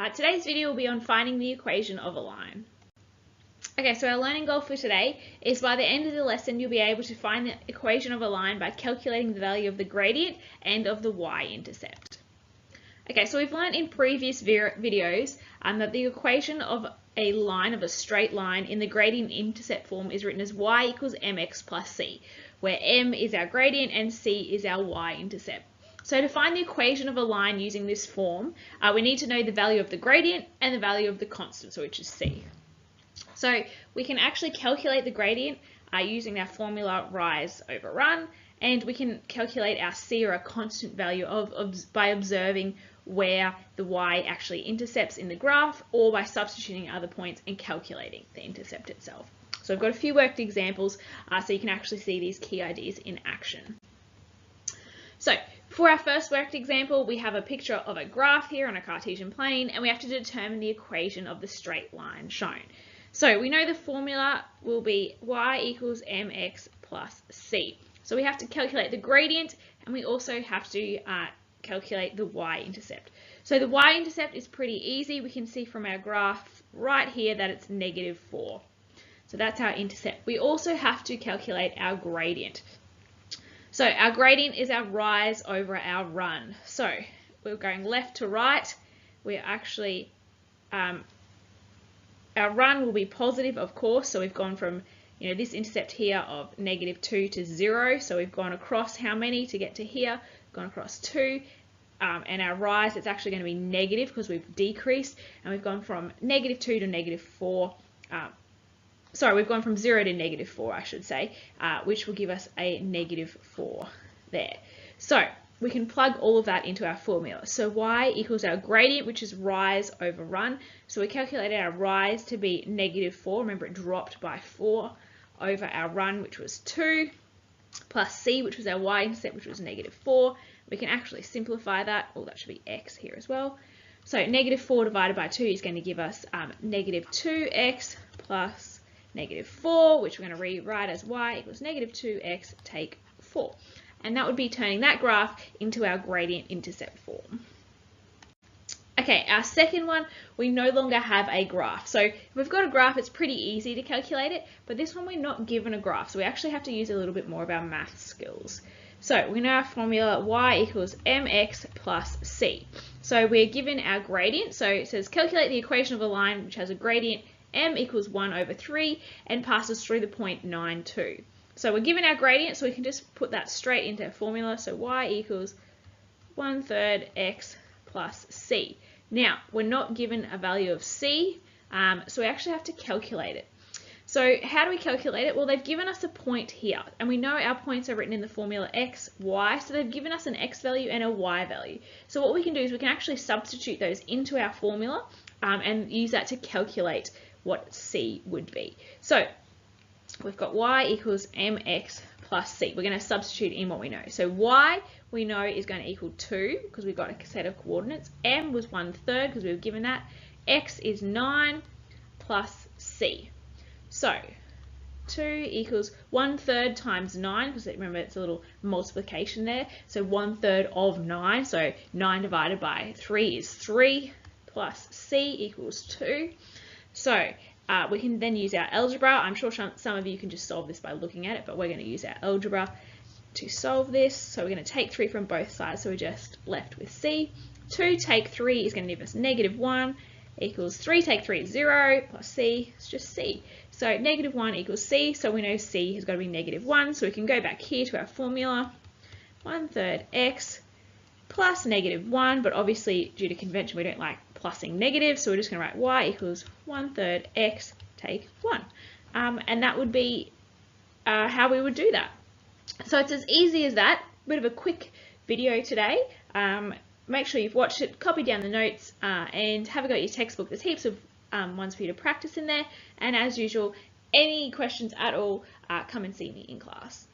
Today's video will be on finding the equation of a line. Okay, so our learning goal for today is by the end of the lesson you'll be able to find the equation of a line by calculating the value of the gradient and of the y-intercept. Okay, so we've learned in previous videos that the equation of a line, of a straight line, in the gradient intercept form is written as y equals mx plus c, where m is our gradient and c is our y-intercept. So to find the equation of a line using this form, we need to know the value of the gradient and the value of the constant, so which is c. So we can actually calculate the gradient using our formula rise over run, and we can calculate our c, or a constant value, by observing where the y actually intercepts in the graph, or by substituting other points and calculating the intercept itself. So I've got a few worked examples so you can actually see these key ideas in action. So for our first worked example, we have a picture of a graph here on a Cartesian plane, and we have to determine the equation of the straight line shown. So we know the formula will be y equals mx plus c. So we have to calculate the gradient, and we also have to calculate the y-intercept. So the y-intercept is pretty easy. We can see from our graph right here that it's -4. So that's our intercept. We also have to calculate our gradient. So our gradient is our rise over our run. So we're going left to right. We're actually, our run will be positive, of course. So we've gone from, this intercept here of -2 to 0. So we've gone across how many to get to here? Gone across 2. And our rise, it's actually going to be negative because we've decreased. And we've gone from -2 to -4. Sorry, we've gone from 0 to -4, I should say, which will give us a -4 there. So we can plug all of that into our formula. So y equals our gradient, which is rise over run. So we calculated our rise to be -4. Remember, it dropped by 4 over our run, which was 2, plus c, which was our y-intercept, which was -4. We can actually simplify that. Oh, that should be x here as well. So -4 divided by 2 is going to give us -2x plus -4, which we're going to rewrite as y equals -2x take 4. And that would be turning that graph into our gradient intercept form. Okay, our second one, we no longer have a graph. So if we've got a graph, it's pretty easy to calculate it, but this one we're not given a graph, so we actually have to use a little bit more of our math skills. So we know our formula y equals mx plus c. So we're given our gradient, so it says calculate the equation of a line which has a gradient m equals 1 over 3 and passes through the point 9,2. So we're given our gradient, so we can just put that straight into our formula. So y equals 1/3 x plus c. Now, we're not given a value of c, so we actually have to calculate it. So how do we calculate it? Well, they've given us a point here, and we know our points are written in the formula x, y, so they've given us an x value and a y value. So what we can do is we can actually substitute those into our formula and use that to calculate what c would be. So we've got y equals mx plus c. We're going to substitute in what we know. So y we know is going to equal 2 because we've got a set of coordinates. M was 1/3 because we were given that. X is 9 plus c. So 2 equals 1/3 times 9, because remember it's a little multiplication there. So 1/3 of 9. So 9 divided by 3 is 3 plus c equals 2. So we can then use our algebra. I'm sure some of you can just solve this by looking at it, but we're going to use our algebra to solve this. So we're going to take 3 from both sides, so we're just left with c. 2 take 3 is going to give us -1 equals 3 take 3 is 0 plus c is just c. So -1 equals c, so we know c has got to be -1. So we can go back here to our formula, 1/3 x plus -1, but obviously due to convention we don't like plussing negative, so we're just going to write y equals 1/3 x take 1. And that would be how we would do that. So it's as easy as that. Bit of a quick video today. Make sure you've watched it, copy down the notes, and have a go at your textbook. There's heaps of ones for you to practice in there. And as usual, any questions at all, come and see me in class.